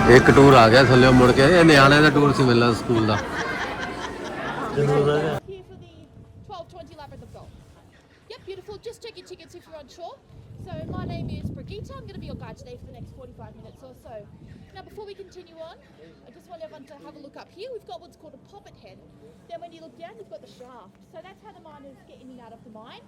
एक टूर आ गया थल्ले मुड़ के ये न्याणे का टूर से मिलना स्कूल का Here for the 12:20 Labyrinth of Gold. Yep, beautiful. Just check your tickets if you're unsure. So my name is Brigitte. I'm going to be your guide today for the next 45 minutes or so. Now, before we continue on, I just want everyone to have a look up here. We've got what's called a poppet head. Then when you look down, you've got the shaft. So that's how the miners get in and out of the mine.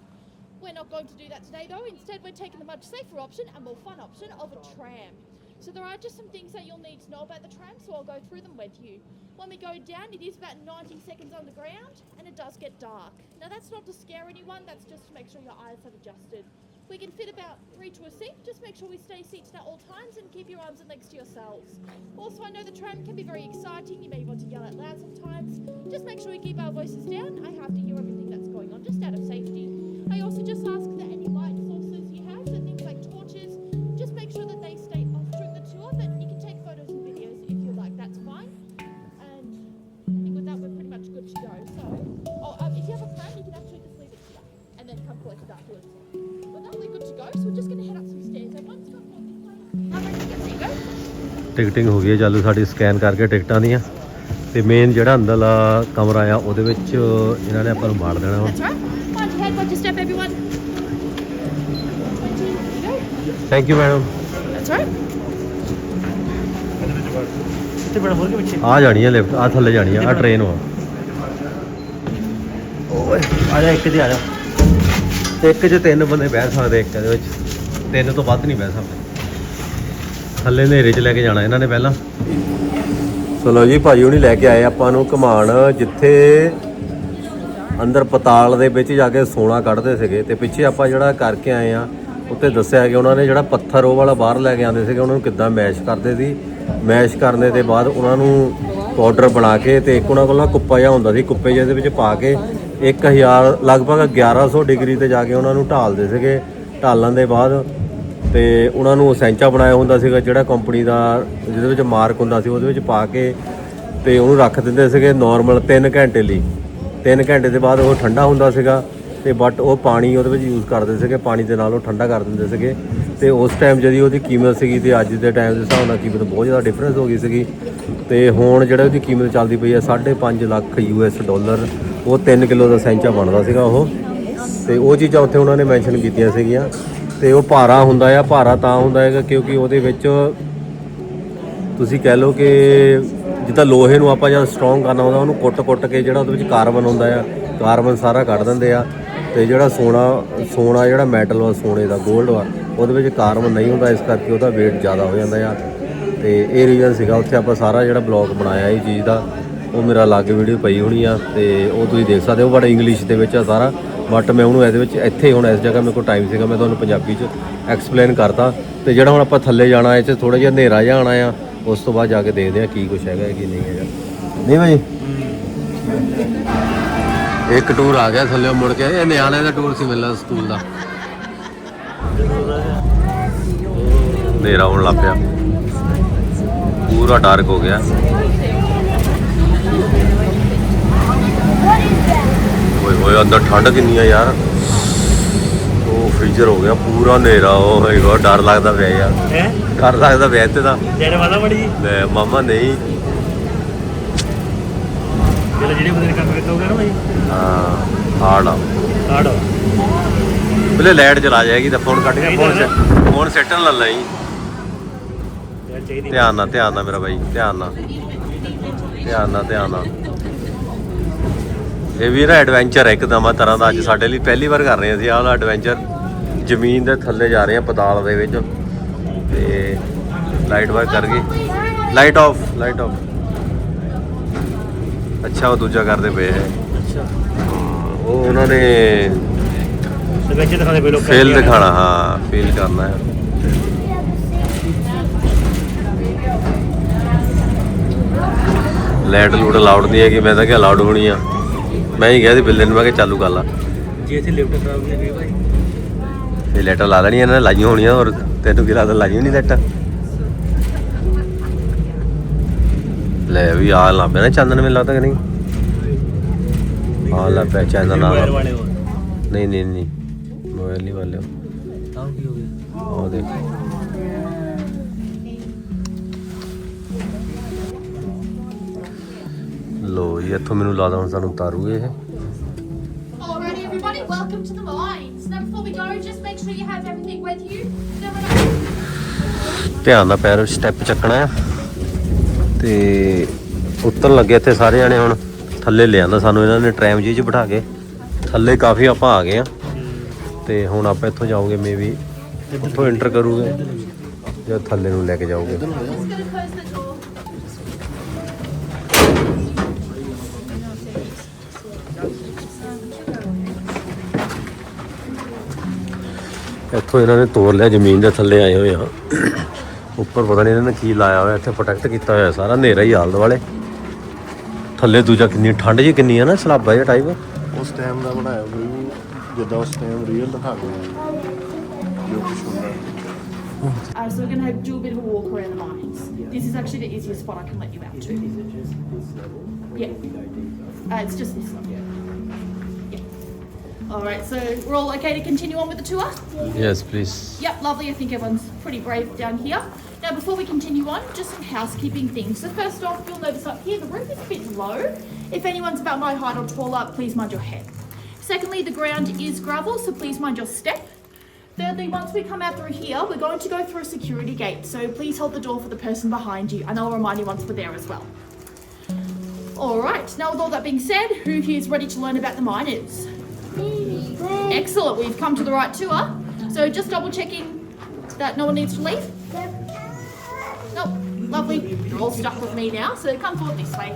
We're not going to do that today, though. Instead, we're taking the much safer option and more fun option of a tram. So there are just some things that you'll need to know about the tram, so I'll go through them with you. When we go down, it is about 90 seconds on the ground, and it does get dark. Now that's not to scare anyone, that's just to make sure your eyes have adjusted. We can fit about 3 to a seat, just make sure we stay seated at all times and keep your arms and legs to yourselves. Also, I know the tram can be very exciting, you may want to yell out loud sometimes. Just make sure we keep our voices down. I have to hear everything that's going on, just out of safety. I also just ask that any light sources you have, so things like torches, just make sure that they stay off during the tour, but you can take photos and videos if you like, that's fine. And I think with that we're pretty much good to go. So, if you have a plan, you can actually just leave it here and then come collect it afterwards. But now we're good to go, so we're just going to head up some stairs. Everyone's got one thing planned. How many tickets? There you go. Ticketing ਹੋ ਗਈ ਹੈ ਚਾਲੂ ਸਾਡੀ scan ਕਰਕੇ ਟਿਕਟਾਂ ਦੀਆਂ ਤੇ main ਜਿਹੜਾ ਅੰਦਰਲਾ ਕਮਰਾ ਆ ਉਹਦੇ ਵਿੱਚ ਇਹਨਾਂ ਨੇ ਆਪਾਂ ਨੂੰ ਬਾੜ ਦੇਣਾ That's right. Watch your head, watch your step, everyone. 20, there you go. Thank you madam That's right. ਆ ਜਾਣੀ ਹੈ ਲਿਫਟ ਆ ਥੱਲੇ ਜਾਣੀ ਆ ਟ੍ਰੇਨ ਵਾ ਓਏ ਆ ਜਾ ਇੱਕ ਤੇ ਆ ਜਾ ਇੱਕ 'ਚ 3 ਬੰਦੇ ਬਹਿ ਸਕਦੇ ਇੱਕ ਦੇ ਵਿੱਚ 3 ਤੋਂ ਵੱਧ ਨਹੀਂ ਬਹਿ ਸਕਦੇ ਥੱਲੇ ਹਨੇਰੇ 'ਚ ਲੈ ਕੇ ਜਾਣਾ ਇਹਨਾਂ ਨੇ ਪਹਿਲਾਂ ਚਲੋ ਜੀ ਭਾਜੀ ਹੁਣੀ ਲੈ ਕੇ ਆਏ ਆਪਾਂ ਨੂੰ ਘੁਮਾਣ ਜਿੱਥੇ ਅੰਦਰ ਪਤਾਲ ਦੇ ਵਿੱਚ ਜਾ ਕੇ ਸੋਨਾ ਕੱਢਦੇ ਸੀਗੇ ਤੇ ਪਿੱਛੇ ਆਪਾਂ ਜਿਹੜਾ ਕਰਕੇ ਆਏ ਆ ਉੱਤੇ ਦੱਸਿਆ ਕਿ ਉਹਨਾਂ ਨੇ ਜਿਹੜਾ ਪੱਥਰ ਉਹ ਵਾਲਾ ਬਾਹਰ ਲੈ ਕੇ ਆਉਂਦੇ ਸੀਗੇ ਉਹਨਾਂ ਨੂੰ ਕਿੱਦਾਂ ਮੈਸ਼ ਕਰਦੇ ਸੀ ਮੈਸ਼ ਕਰਨ ਦੇ ਬਾਅਦ ਉਹਨਾਂ ਨੂੰ ਪਾਊਡਰ ਬਣਾ ਕੇ ਤੇ ਇੱਕ ਉਹਨਾਂ ਕੋਲ ਨਾ ਕੁੱਪਾ ਜਿਹਾ ਹੁੰਦਾ ਸੀ ਕੁੱਪੇ ਜਿਹੇ ਦੇ ਵਿੱਚ ਪਾ ਕੇ 1000 ਲਗਭਗ 1100 ਡਿਗਰੀ ਤੇ ਜਾ ਕੇ ਉਹਨਾਂ ਨੂੰ ਢਾਲਦੇ ਸੀਗੇ ਢਾਲਣ ਦੇ ਬਾਅਦ ਤੇ ਉਹਨਾਂ ਨੂੰ ਸੈਂਚਾ ਬਣਾਇਆ ਹੁੰਦਾ ਸੀਗਾ ਜਿਹੜਾ ਕੰਪਨੀ ਦਾ ਜਿਹਦੇ ਵਿੱਚ ਮਾਰਕ ਹੁੰਦਾ ਸੀ ਉਹਦੇ ਵਿੱਚ ਪਾ ਕੇ ਤੇ ਉਹਨੂੰ ਰੱਖ ਦਿੰਦੇ ਸੀਗੇ ਨਾਰਮਲ 3 ਘੰਟੇ ਲਈ 3 ਘੰਟੇ ਦੇ ਬਾਅਦ ਉਹ ਠੰਡਾ ਹੁੰਦਾ ਸੀਗਾ ਤੇ ਬਟ ਉਹ ਪਾਣੀ ਉਹਦੇ ਵਿੱਚ ਯੂਜ਼ ਕਰਦੇ ਸੀਗੇ ਪਾਣੀ ਦੇ ਨਾਲ ਉਹ ਠੰਡਾ ਕਰ ਦਿੰਦੇ ਸੀਗੇ ਤੇ ਉਸ ਟਾਈਮ ਜਿਹੜੀ ਉਹਦੀ ਕੀਮਤ ਸੀਗੀ ਤੇ ਅੱਜ ਦੇ ਟਾਈਮ ਦੇ ਹਿਸਾਬ ਨਾਲ ਕੀਮਤ ਬਹੁਤ ਜ਼ਿਆਦਾ ਡਿਫਰੈਂਸ ਹੋ ਗਈ ਸੀਗੀ ਤੇ ਹੁਣ ਜਿਹੜਾ ਉਹਦੀ ਕੀਮਤ ਚੱਲਦੀ ਪਈ ਹੈ 5.5 ਲੱਖ US ਡਾਲਰ ਉਹ 3 ਕਿਲੋ ਦਾ ਸੈਂਚਾ ਬਣਦਾ ਸੀਗਾ ਉਹ ਤੇ ਉਹ ਚੀਜ਼ਾਂ ਉੱਥੇ ਉਹਨਾਂ ਨੇ ਮੈਂਸ਼ਨ ਕੀਤੀਆਂ ਸੀਗੀਆਂ ਤੇ ਉਹ ਭਾਰਾ ਹੁੰਦਾ ਆ ਭਾਰਾ ਤਾਂ ਹੁੰਦਾ ਹੈਗਾ ਕਿਉਂਕਿ ਉਹਦੇ ਵਿੱਚ ਤੁਸੀਂ ਕਹਿ ਲਓ ਕਿ ਜਿੱਦਾਂ ਲੋਹੇ ਨੂੰ ਆਪਾਂ ਜਦ ਸਟਰੋਂਗ ਕਰਨਾ ਹੁੰਦਾ ਉਹਨੂੰ ਕੁੱਟ ਕੇ ਜਿਹੜਾ ਉਹਦੇ ਵਿੱਚ ਕਾਰਬਨ ਹੁੰਦਾ ਆ ਕਾਰਬਨ ਸਾਰਾ ਕੱਢ ਦਿੰਦੇ ਆ ਤੇ ਜਿਹੜਾ ਸੋਨਾ ਜਿਹੜਾ ਮੈਟਲ ਵਾ ਸੋਨੇ ਦਾ 골ਡ ਵਾ ਉਹਦੇ ਵਿੱਚ ਕਾਰਬਨ ਨਹੀਂ ਹੁੰਦਾ ਇਸ ਕਰਕੇ ਉਹਦਾ weight ਜ਼ਿਆਦਾ ਹੋ ਜਾਂਦਾ ਆ ਤੇ ਇਹ ਰੀਜ਼ਨ ਸੀਗਾ ਉੱਥੇ ਆਪਾਂ ਸਾਰਾ ਜਿਹੜਾ ਬਲੌਗ ਬਣਾਇਆ ਇਹ ਚੀਜ਼ ਦਾ ਉਹ ਮੇਰਾ ਅਲੱਗ ਵੀਡੀਓ ਪਈ ਹੋਣੀ ਆ ਤੇ ਉਹ ਤੁਸੀਂ ਦੇਖ ਸਕਦੇ ਹੋ ਬੜਾ ਇੰਗਲਿਸ਼ ਦੇ ਵਿੱਚ ਆ ਸਾਰਾ ਬਟ ਮੈਂ ਉਹਨੂੰ ਇਹਦੇ ਵਿੱਚ ਇੱਥੇ ਹੁਣ ਇਸ ਜਗ੍ਹਾ ਮੇਰੇ ਕੋਲ ਟਾਈਮ ਸੀਗਾ ਮੈਂ ਤੁਹਾਨੂੰ ਪੰਜਾਬੀ 'ਚ ਐਕਸਪਲੇਨ ਕਰਤਾ ਤੇ ਜਿਹੜਾ ਹੁਣ ਆਪਾਂ ਥੱਲੇ ਜਾਣਾ ਇਹ 'ਚ ਥੋੜ੍ਹਾ ਜਿਹਾ ਹਨੇਰਾ ਜਿਹਾ ਆਉਣਾ ਆ ਉਸ ਤੋਂ ਬਾਅਦ ਜਾ ਕੇ ਦੇਖਦੇ ਆ ਕੀ ਕੁਛ ਹੈਗਾ ਕੀ ਨਹੀਂ ਹੈਗਾ ਨਹੀਂ ਭਾਈ ਇੱਕ ਟੂਰ ਆ ਗਿਆ ਥੱਲੇ ਮੁੜ ਕੇ ਇਹ ਨਿਆਣੇ ਦਾ ਟੂਰ ਸੀ ਮਿਲਣਾ ਸਕੂਲ ਦਾ ਹਨੇਰਾ ਹੋਣ ਲੱਗ ਪਿਆ ਪੂਰਾ ਡਾਰਕ ਹੋ ਗਿਆ ਓਏ ਹੋਏ ਅੰਦਰ ਠੰਡ ਕਿੰਨੀ ਆ ਯਾਰ ਉਹ ਫ੍ਰੀਜ਼ਰ ਹੋ ਗਿਆ ਪੂਰਾ ਹਨੇਰਾ ਉਹ ਮਾਈ ਗॉड ਡਰ ਲੱਗਦਾ ਪਿਆ ਯਾਰ ਡਰ ਲੱਗਦਾ ਪਿਆ ਇੱਥੇ ਤਾਂ ਜਿਹੜੇ ਵਾਲਾ ਬੜੀ ਲੈ ਮਾਮਾ ਨਹੀਂ ਜਿਹੜੇ ਬੰਦੇ ਨੇ ਕੰਮ ਕੀਤਾ ਹੋਗਾ ਨਾ ਭਾਈ ਹਾਂ ਹਾਰਡ ਆ ਪਹਿਲੇ ਲਾਈਟ ਚਲਾ ਜਾਏਗੀ ਤਾਂ ਫੋਨ ਕੱਟ ਕੇ ਫੋਨ ਸੈਟਨ ਲੈ ਲਈ ਧਿਆਨ ਨਾਲ ਮੇਰਾ ਬਾਈ ਧਿਆਨ ਨਾਲ ਇਹ ਵੀ ਨਾ ਐਡਵੈਂਚਰ ਹੈ ਇੱਕ ਨਵਾਂ ਤਰ੍ਹਾਂ ਦਾ ਅੱਜ ਸਾਡੇ ਲਈ ਪਹਿਲੀ ਵਾਰ ਕਰ ਰਹੇ ਹਾਂ ਅਸੀਂ ਆਹ ਵਾਲਾ ਐਡਵੈਂਚਰ ਜ਼ਮੀਨ ਦੇ ਥੱਲੇ ਜਾ ਰਹੇ ਹਾਂ ਪਤਾਲ ਦੇ ਵਿੱਚ ਤੇ ਲਾਈਟ ਵਰਕ ਕਰ ਗਈ ਲਾਈਟ ਆਫ ਅੱਛਾ ਉਹ ਦੂਜਾ ਕਰਦੇ ਪਏ ਹੈ ਅੱਛਾ ਉਹ ਉਹਨਾਂ ਨੇ ਵਿੱਚ ਦਿਖਾਉਂਦੇ ਪਏ ਲੋਕ ਫੀਲ ਦਿਖਾਣਾ ਹਾਂ ਫੀਲ ਕਰਨਾ ਹੈ ਲਾਈਟ ਲੂਟ ਅਲਾਉਡ ਨਹੀਂ ਹੈਗੀ ਮੈਂ ਤਾਂ ਕਿਹਾ ਅਲਾਉਡ ਹੋਣੀ ਆ ਮੈਂ ਹੀ ਕਿਹਾ ਸੀ ਬਿੱਲੇ ਨੂੰ ਮੈਂ ਕਿਹਾ ਚਾਲੂ ਕਰ ਲਾ ਜੇ ਇੱਥੇ ਲਿਫਟ ਖਰਾਬ ਨਹੀਂ ਹੋਈ ਭਾਈ ਇਹ ਲਾਈਟਾਂ ਲਾ ਲੈਣੀਆਂ ਇਹਨਾਂ ਨੇ ਲਾਈਆਂ ਹੋਣੀਆਂ ਔਰ ਤੈਨੂੰ ਕੀ ਲੱਗਦਾ ਲਾਈਆਂ ਨਹੀਂ ਲਾਈਟਾਂ ਲੈ ਵੀ ਆ ਲਾ ਪਿਆ ਨਾ ਚਾਨਣ ਮੈਨੂੰ ਲੱਗਦਾ ਕਿ ਨਹੀਂ ਆ ਲਾ ਪਿਆ ਚਾਨਣ ਨਾਲ ਨਹੀਂ ਮੋਬਾਈਲ ਨਹੀਂ ਵਾਲਿਓ ਤਾਂ ਕੀ ਹੋ ਗਿਆ ਉਹ ਦੇਖ ਲੋ ਜੀ ਇੱਥੋਂ ਮੈਨੂੰ ਲੱਗਦਾ ਹੁਣ ਸਾਨੂੰ ਉਤਾਰੂਗੇ ਇਹ। Alrighty, everybody, welcome to the mines. Now, before we go, just make sure you have everything with you. Then we're ਧਿਆਨ ਨਾਲ ਪੈਰ ਸਟੈਪ ਚੱਕਣਾ ਆ ਤੇ ਉਤਰਨ ਲੱਗੇ ਇੱਥੇ ਸਾਰੇ ਜਾਣੇ। ਹੁਣ ਥੱਲੇ ਲਿਆਂਦਾ ਸਾਨੂੰ ਇਹਨਾਂ ਨੇ ਟ੍ਰੈਮ ਜੀ 'ਚ ਬਿਠਾ ਕੇ। ਥੱਲੇ ਕਾਫੀ ਆਪਾਂ ਆ ਗਏ ਆ ਤੇ ਹੁਣ ਆਪਾਂ ਇੱਥੋਂ ਜਾਓਗੇ ਮੇਬੀ ਉੱਥੋਂ ਐਂਟਰ ਕਰੂਗੇ ਜਾਂ ਥੱਲੇ ਨੂੰ ਲੈ ਕੇ ਜਾਓਗੇ। just gonna close the door. ਇੱਥੋਂ ਇਹਨਾਂ ਨੇ ਤੋੜ ਲਿਆ, ਜ਼ਮੀਨ ਦੇ ਥੱਲੇ ਆਏ ਹੋਏ ਆ। ਉੱਪਰ ਪਤਾ ਨਹੀਂ ਇਹਨਾਂ ਨੇ ਕੀ ਲਾਇਆ ਹੋਇਆ, ਇੱਥੇ ਪ੍ਰੋਟੈਕਟ ਕੀਤਾ ਹੋਇਆ ਸਾਰਾ। ਹਨੇਰਾ ਹੀ ਆਲੇ ਦੁਆਲੇ। ਥੱਲੇ ਦੂਜਾ ਕਿੰਨੀ ਠੰਡ ਜੀ ਕਿੰਨੀ ਆ ਨਾ, ਸਲਾਬਾ ਜਿਹਾ ਟਾਈਪ। ਉਸ ਟਾਈਮ ਦਾ ਬਣਾਇਆ ਵਿਊ ਜਿੱਦਾਂ ਉਸ ਟਾਈਮ ਰੀਅਲ ਦਿਖਾ ਗਿਆ ਜੋ ਕੁਛ ਹੁੰਦਾ। So we're going to do a bit of a walk around the mines. This is actually the easiest spot I can let you out to. Yeah. It's just this one. Yeah. All right, so we're all okay to continue on with the tour? Yes please. Yep, lovely. I think everyone's pretty brave down here. Now, before we continue on, just some housekeeping things. So first off, you'll notice up here, the roof is a bit low. If anyone's about my height or taller, please mind your head. Secondly, the ground is gravel, so please mind your step. Thirdly, once we come out through here, we're going to go through a security gate, so please hold the door for the person behind you, and I'll remind you once we're there as well. Alright, now with all that being said, who here is ready to learn about the miners? Excellent, we've come to the right tour, so just double checking that no one needs to leave? Nope, lovely, you're all stuck with me now, so come forward this way.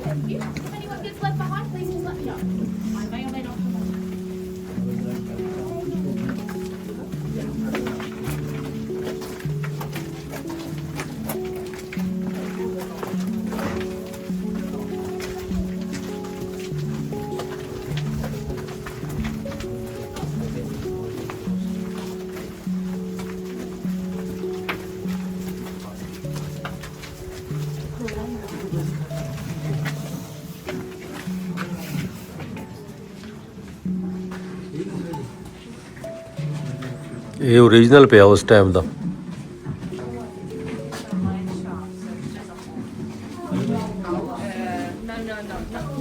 Thank you. If anyone gets left behind, please just let me know. I may or may not come on. ਇਹ original ਪਿਆ ਉਸ time the.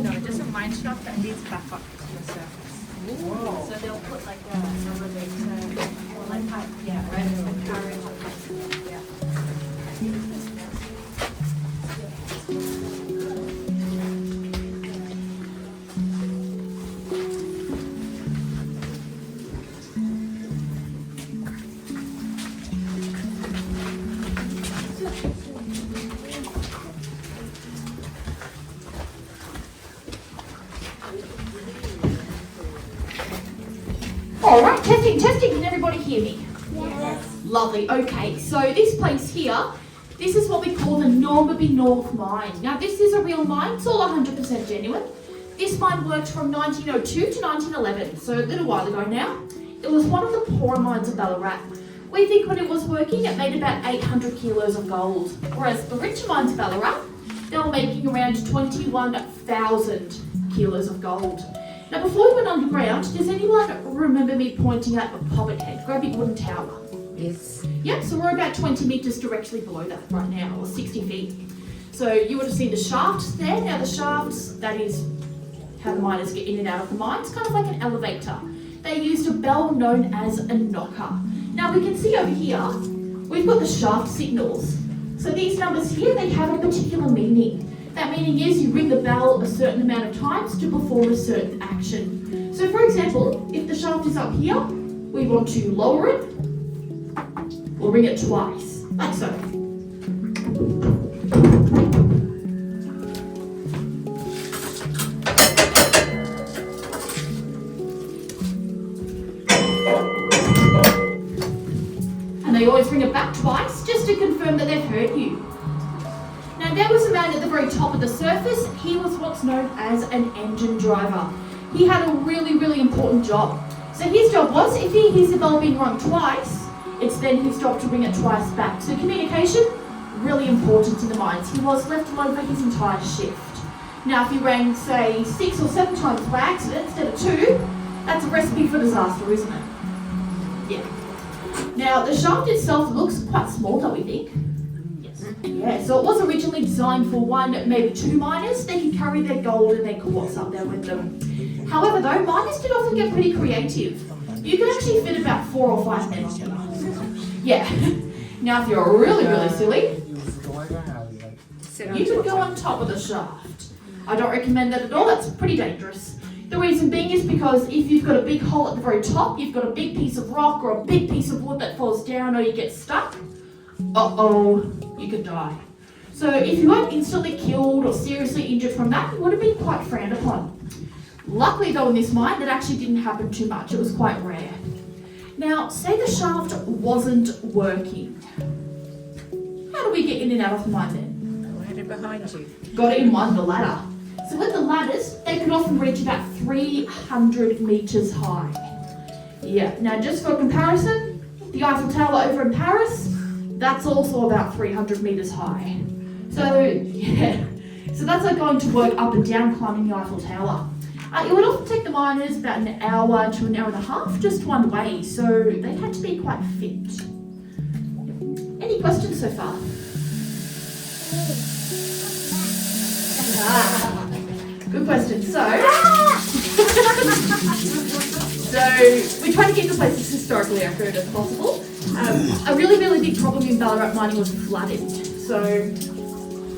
No, just a mine shaft that leads back up to the surface. So they'll put like a elevator or like right, a carriage or something. Yeah. Alright, testing, can everybody hear me? Yes. Lovely, okay, so this place here, this is what we call the Normanby North Mine. Now this is a real mine, it's all 100% genuine. This mine worked from 1902 to 1911, so a little while ago now. It was one of the poorer mines of Ballarat. We think when it was working, it made about 800 kilos of gold, whereas the richer mines of Ballarat, they were making around 21,000 kilos of gold. Now before we went underground, does anyone remember me pointing out a poppet head, great big wooden tower? Yes. Yep, so we're about 20 metres directly below that right now, or 60 feet. So you would have seen the shafts there. Now the shafts, that is how the miners get in and out of the mine. It's kind of like an elevator. They used a bell known as a knocker. Now we can see over here, we've got the shaft signals. So these numbers here, they have a particular meaning. That meaning is you ring the bell a certain amount of times to perform a certain action. So for example, if the shaft is up here, we want to lower it, we'll ring it twice, like so. And they always ring it back twice, just to confirm that they've heard you. Now there was a man at the very top of the surface. He was what's known as an engine driver. He had a really important job. So his job was, if he hears the bell being rung twice, it's then his job to bring it twice back. So communication, really important in the mines. He was left alone for his entire shift. Now, if you rang, say, 6 or 7 times by accident instead of 2, that's a recipe for disaster, isn't it? Yeah. Now, the shaft itself looks quite small, don't we think? Yes. Yeah, so it was originally designed for 1, maybe 2 miners. They could carry their gold and their quartz up there with them. However, though, miners did often get pretty creative. You could actually fit about 4 or 5 men on them. Yeah. Now, if you're really, really silly, you could go on top of the shaft. I don't recommend that at all, that's pretty dangerous. The reason being is because if you've got a big hole at the very top, you've got a big piece of rock or a big piece of wood that falls down or you get stuck, you could die. So if you weren't instantly killed or seriously injured from that, it would have been quite frowned upon. Luckily though in this mine, that actually didn't happen too much, it was quite rare. Now, say the shaft wasn't working. How do we get in and out of the mine then? I had it behind you. Got it in one, the ladder. So with the ladders, they could often reach about 300 metres high. Yeah, now just for comparison, the Eiffel Tower over in Paris, that's also about 300 metres high. So yeah, so that's like going to work up and down climbing the Eiffel Tower. It would often take the miners about an hour to an hour and a half just one way, so they had to be quite fit. Any questions so far? Good question. So we try to keep the place as historically accurate as possible. A really, really big problem in Ballarat mining was flooding. So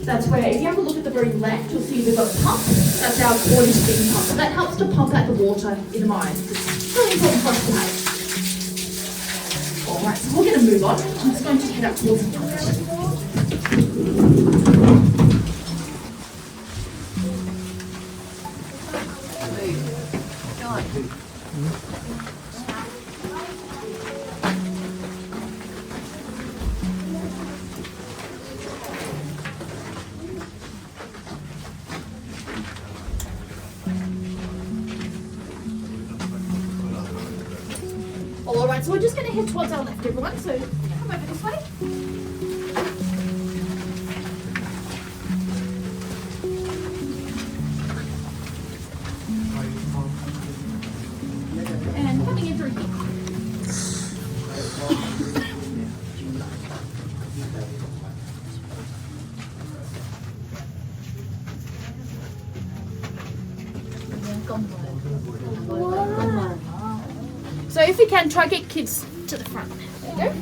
that's where, if you have a look at the very left, you'll see we've got a pump. That's our quarter steam pump. That helps to pump out the water in the mine. It's really important for us to have. Alright, so we're going to move on. I'm just going to head up towards the front. Alright, so we're just going to head towards our left, everyone. So come over this way. And coming in through here. So if you can, try get kids to the front. There you go.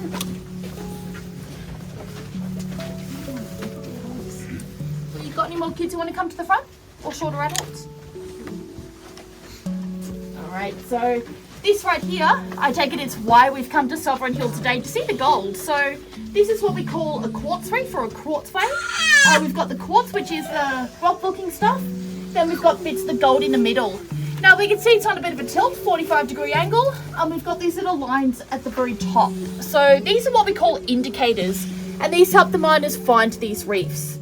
You got any more kids who want to come to the front? Or shorter adults? Alright, so this right here, I take it it's why we've come to Sovereign Hill today, to see the gold. So this is what we call a quartz reef or a quartz vein. We've got the quartz, which is the rock looking stuff. Then we've got bits of the gold in the middle. Now we can see it's on a bit of a tilt, 45-degree angle, and we've got these little lines at the very top. So these are what we call indicators, and these help the miners find these reefs.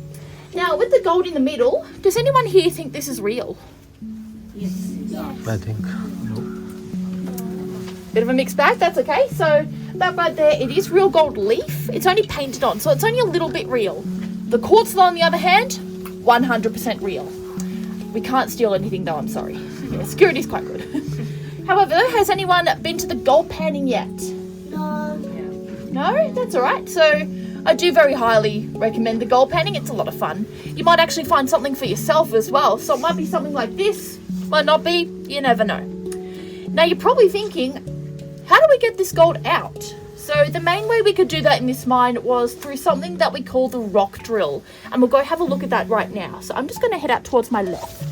Now with the gold in the middle, does anyone here think this is real? Yes. I think. Bit of a mixed bag, that's okay. So that right there, it is real gold leaf. It's only painted on, so it's only a little bit real. The quartz on the other hand, 100% real. We can't steal anything though, I'm sorry. Yeah, security's quite good. However, has anyone been to the gold panning yet? No. No? That's alright. So I do very highly recommend the gold panning. It's a lot of fun. You might actually find something for yourself as well. So it might be something like this, might not be, you never know. Now you're probably thinking, how do we get this gold out? So the main way we could do that in this mine was through something that we call the rock drill. And we'll go have a look at that right now. So I'm just going to head out towards my left.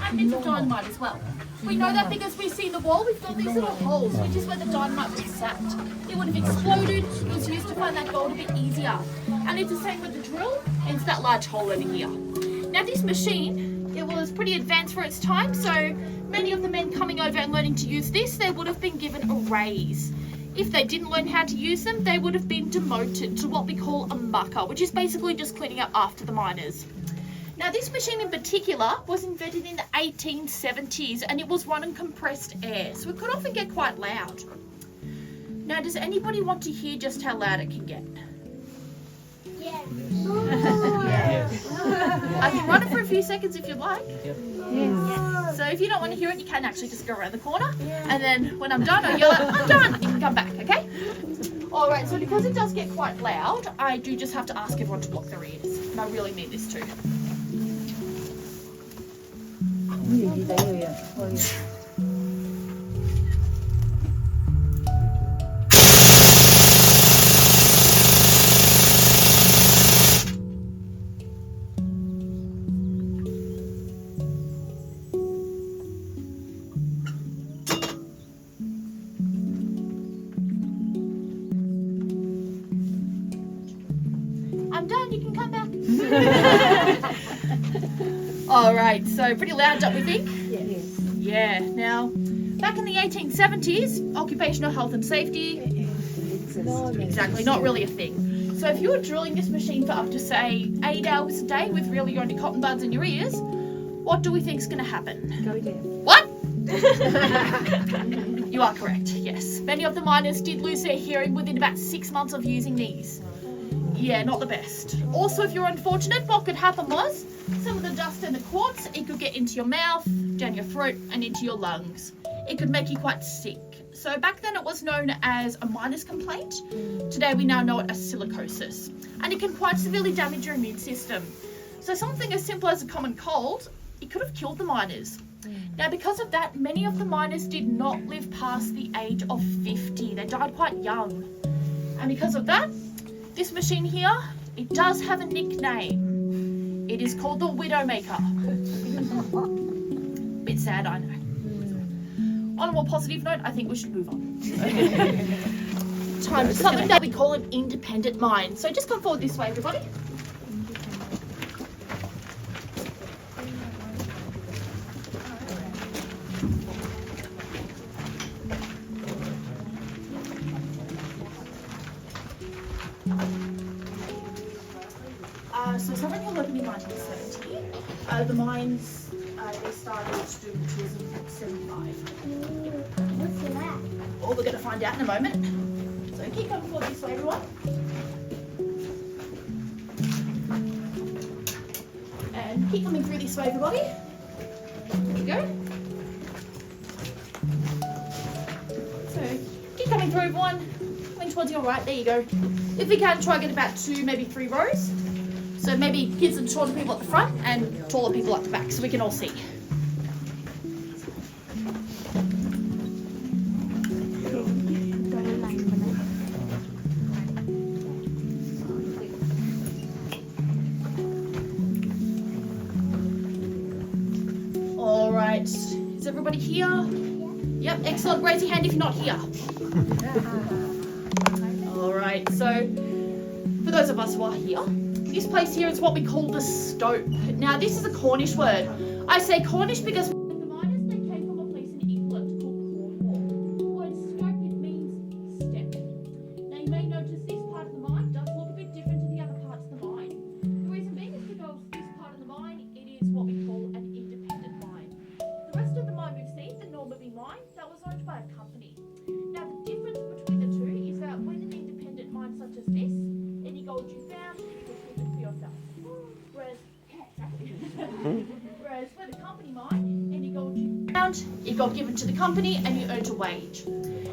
And bits of dynamite as well. We know that because we see the wall, we've got these little holes, which is where the dynamite was sat. It would have exploded, it was used to find that gold a bit easier. And it's the same with the drill, and it's that large hole over here. Now this machine, it was pretty advanced for its time, so many of the men coming over and learning to use this, they would have been given a raise. If they didn't learn how to use them, they would have been demoted to what we call a mucker, which is basically just cleaning up after the miners. Now this machine in particular was invented in the 1870s and it was run on compressed air, so it could often get quite loud. Now does anybody want to hear just how loud it can get? Yes. I can run it for a few seconds if you'd like. Yes. So if you don't want to hear it, you can actually just go around the corner, and then when I'm done, I'll yell out, I'm done, and you can come back, okay? Alright, so because it does get quite loud, I do just have to ask everyone to block their ears, and I really mean this too. I'm done, you can come back. Alright, so pretty loud, don't we think? Yes. Yeah, now, back in the 1870s, occupational health and safety, exactly, not really a thing. So if you were drilling this machine for up to, say, 8 hours a day with really only cotton buds in your ears, what do we think is going to happen? Go deaf. What? You are correct, yes. Many of the miners did lose their hearing within about 6 months of using these. Yeah, not the best. Also, if you're unfortunate, what could happen was some of the dust and the quartz, it could get into your mouth, down your throat, and into your lungs. It could make you quite sick. So back then it was known as a miner's complaint. Today we now know it as silicosis. And it can quite severely damage your immune system. So something as simple as a common cold, it could have killed the miners. Now because of that, many of the miners did not live past the age of 50. They died quite young. And because of that, this machine here, it does have a nickname. It is called the Widowmaker. Bit sad, I know. On a more positive note, I think we should move on. Time for something that we call an independent mine. So just come forward this way, everybody. So something will open in 1970. The mines, they started doing tourism in 75. What's that? Oh, we're going to find out in a moment. So keep coming forward this way, everyone. And keep coming through this way, everybody. There we go. So keep coming through, everyone. Coming towards your right, there you go. If we can, try and get about 2, maybe 3 rows. So maybe kids and shorter people at the front and taller people at the back so we can all see. All right, is everybody here? Yep, excellent. Raise your hand if you're not here. All right, so for those of us who are here, this place here is what we call the stope. Now this is a Cornish word. I say Cornish because the miners, they came from a place in England called Cornwall. The word stope, it means step. Now you may notice this part of the mine does look a bit different to the other parts of the mine. The reason being is because this part of the mine, it is what we call an independent mine. The rest of the mine we've seen, the Normanby mine, that was owned by a company. Now the difference between the two is that when an independent mine such as this, any gold you found, yourself. Whereas with a company mine, any gold you found, it got given to the company and you earned a wage.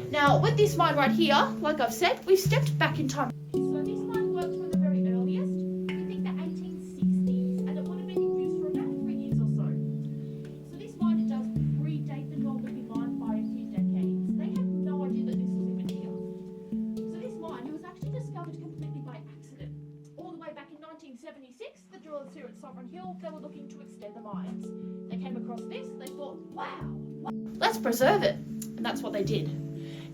Now with this mine right here, like I've said, we've stepped back in time. So this mine works from the very earliest, we think the 1860s, and it would have been in use for about 3 years or so. So this mine, it does predate the Normanby mine by a few decades. They had no idea that this was even here. So this mine, it was actually discovered completely by accident. All the way back in 1976, the drillers here at Sovereign Hill, they were looking to extend the mines. They came across this, they thought, wow, let's preserve it. And that's what they did.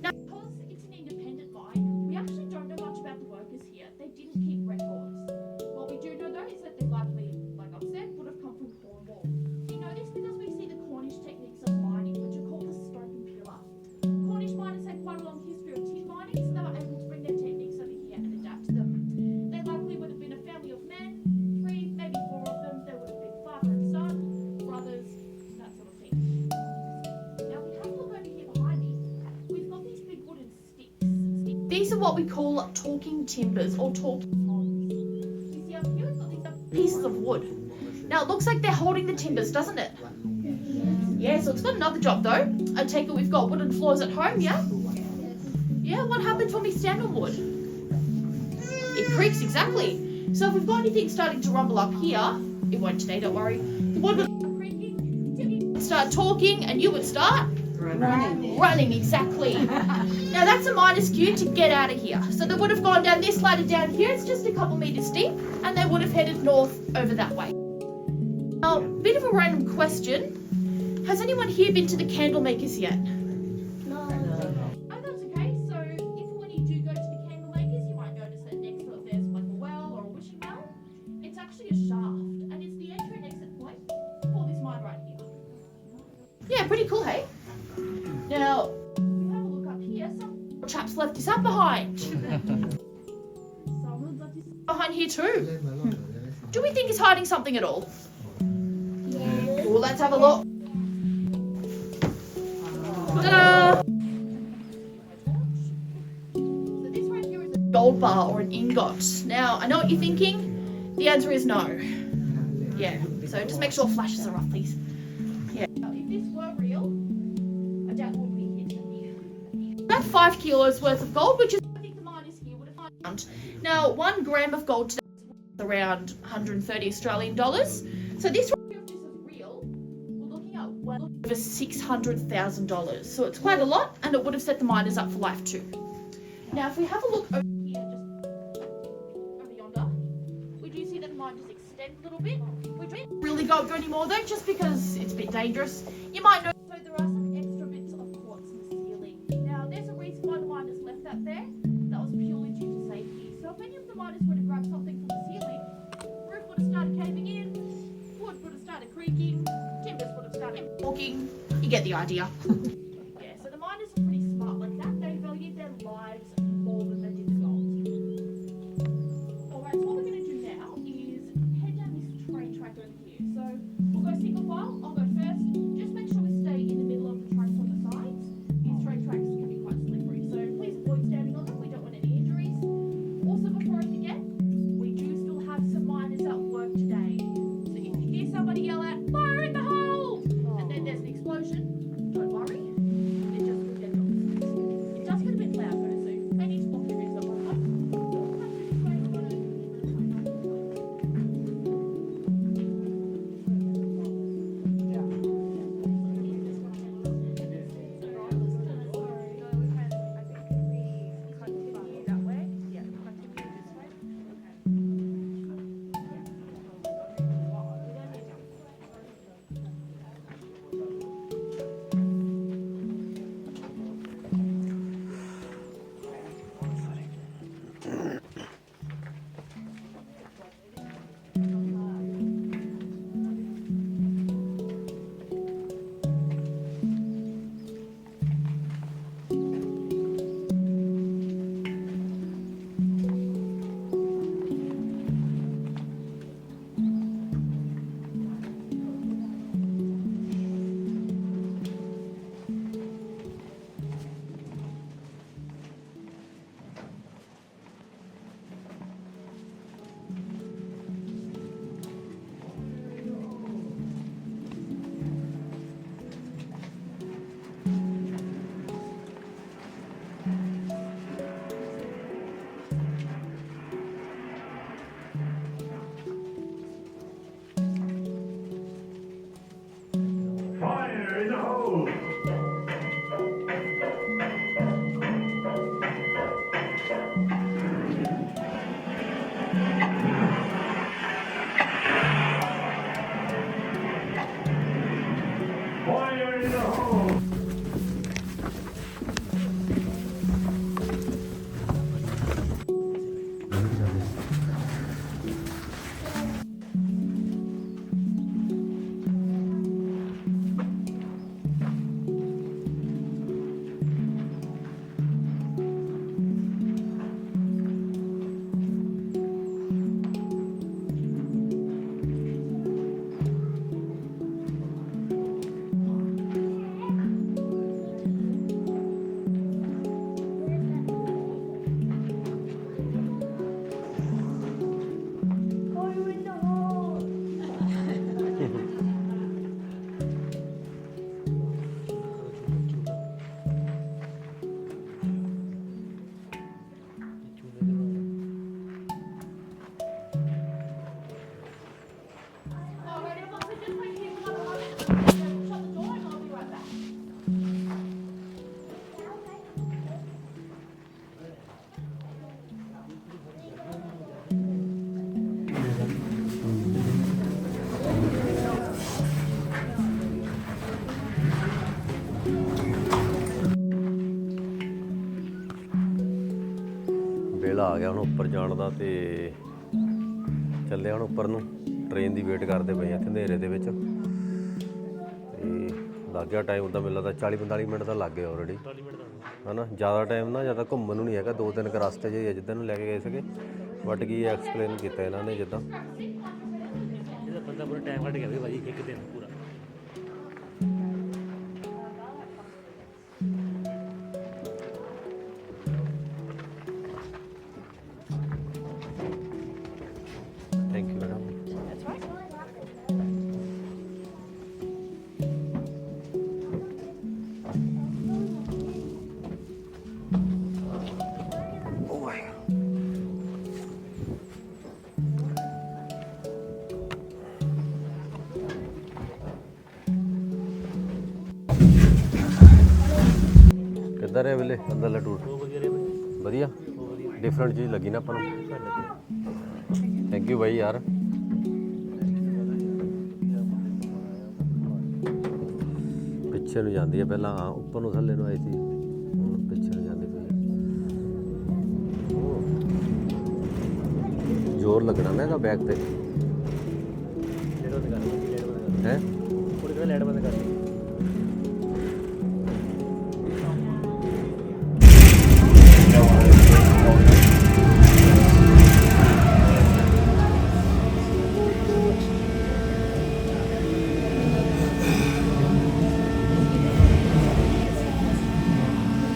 Now, because it's an independent mine, we actually don't know much about the workers here. They didn't keep records. What we do know though is that they likely, like I've said, would have come from Cornwall. We know this because we see the Cornish techniques of mining, which are called the stope and pillar. Cornish miners had quite a long history of tin mining, so they were able to bring their techniques over here and adapt to them. They likely would have been a family of men, 3, maybe 4 of them. There would have been others, that sort of thing. Now we have a look over here behind me. We've got these big wooden sticks. These are what we call talking timbers or talking poles. You see up here we've got these pieces of wood. Now it looks like they're holding the timbers, doesn't it? Yeah, so it's got another job though. I take it we've got wooden floors at home, yeah? Yeah, what happens when we stand on wood? It creaks, exactly. So if we've got anything starting to rumble up here, it won't today, don't worry. The wood would start creaking, Timmy would start talking, and you would start running, exactly. Now that's a minus cue to get out of here. So they would have gone down this ladder down here, it's just a couple meters steep, and they would have headed north over that way. Now, bit of a random question. Has anyone here been to the candle makers yet? No. Oh, that's okay. So if when you do go to the candle makers, you might notice that next to it there's like a well or a wishing well. It's actually a shaft, and it's the entry and exit point for this mine right here. Yeah, pretty cool, hey? Now, if we have a look up here, some chaps left this up behind. Someone's left this behind here too. Do we think it's hiding something at all? Yes. Well, let's have a look. Ta-da! So this right here is a gold bar or an ingot. Now, I know what you're thinking. The answer is no. Yeah, so just make sure flashes are off, please. Yeah. Now, if this were real, I doubt it would be here today. About 5 kilos worth of gold, which is I think the miners here would have found. Now, 1 gram of gold today is around 130 Australian dollars. So this right here, if this is real, we're looking at well over $600,000. So it's quite a lot, and it would have set the miners up for life too. Now, if we have a look over here, just over yonder, we do see that the mine just extends a little bit. We don't really go anymore though, just because it's a bit dangerous. You might notice so there are some extra bits of quartz in the ceiling. Now, there's a reason why the miners left that there. That was purely due to safety. So if any of the miners were to grab something from the ceiling, roof would have started caving in, wood would have started creaking, timbers would have started walking. You get the idea. Yeah, so the miners are pretty smart like that. They valued their lives more than they did the gold. Alright, so what we're going to do now is head down this train track over here. So we'll go single file. I'll go first. Just make sure we stay in the middle of the tracks on the sides. These train tracks can be quite slippery, so please avoid standing on them. We don't want any injuries. Also, before I forget, we do still have some miners at work today. So if you hear somebody yell out, "Fire in the hole!" and then there's an explosion, don't worry. It just will get off. It does get a bit loud though, so you may need to block your ears up on that. Fire in the hole! Fire in the hole! door and I'll be right back. ਵੇਲਾ ਆ ਗਿਆ ਹੁਣ ਉੱਪਰ ਜਾਣ ਦਾ ਤੇ ਚੱਲੇ ਹੁਣ ਉੱਪਰ ਨੂੰ ਟ੍ਰੇਨ ਦੀ ਵੇਟ ਕਰਦੇ ਪਏ ਆ ਇੱਥੇ ਹਨੇਰੇ ਦੇ ਵਿੱਚ ਤੇ ਲੱਗ ਗਿਆ ਟਾਈਮ ਉਹਦਾ ਮੈਨੂੰ ਲੱਗਦਾ 40-45 ਮਿੰਟ ਤਾਂ ਲੱਗ ਗਏ ਆਲਰੇਡੀ ਹਨਾ ਜ਼ਿਆਦਾ ਟਾਈਮ ਨਾ ਜ਼ਿਆਦਾ ਘੁੰਮਣ ਨੂੰ ਨਹੀਂ ਹੈਗਾ 2-3 ਕੁ ਰਸਤੇ ਜਿਹੇ ਜਿੱਦਾਂ ਨੂੰ ਲੈ ਕੇ ਗਏ ਸੀਗੇ ਬਟ ਕੀ ਐਕਸਪਲੇਨ ਕੀਤਾ ਇਹਨਾਂ ਨੇ ਜਿੱਦਾਂ ਇਹਦਾ ਬੰਦਾ ਪੂਰਾ ਟਾਈਮ ਕੱਢ ਗਿਆ ਵੀ ਭਾਜੀ ਇੱਕ ਦਿਨ ਪੂਰਾ thank you madam That's right. ਓ ਮਾਈ ਕਿੱਦਾਂ ਰਿਹਾ ਵੇਲੇ ਅੰਦਰਲਾ ਟੂਰ ਵਧੀਆ ਡਿਫਰੈਂਟ ਚੀਜ਼ ਲੱਗੀ ਨਾ ਆਪਾਂ ਨੂੰ ਥੈਂਕ ਯੂ ਬਾਈ ਯਾਰ ਪਿੱਛੇ ਨੂੰ ਜਾਂਦੀ ਹੈ ਪਹਿਲਾਂ ਉੱਪਰ ਨੂੰ ਥੱਲੇ ਨੂੰ ਆਈ ਸੀ ਹੁਣ ਪਿੱਛੇ ਨੂੰ ਜਾਂਦੀ ਪਈ ਹੈ ਜ਼ੋਰ ਲੱਗਣਾ ਨਾ ਇਹਦਾ ਬੈਕ ਤੇ ਲੈਟ ਬੰਦ ਕਰ ਹੈ ਥੋੜੀ ਦੇਰ ਲੈਟ ਬੰਦ ਕਰ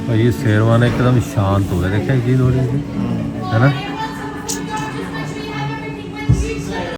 ਭਾਈ ਸ਼ੇਰਵਾਨਾ ਇੱਕਦਮ ਸ਼ਾਂਤ ਹੋ ਗਿਆ ਦੇਖਿਆ ਜੀ ਲੋੜੀ ਹੈ ਨਾ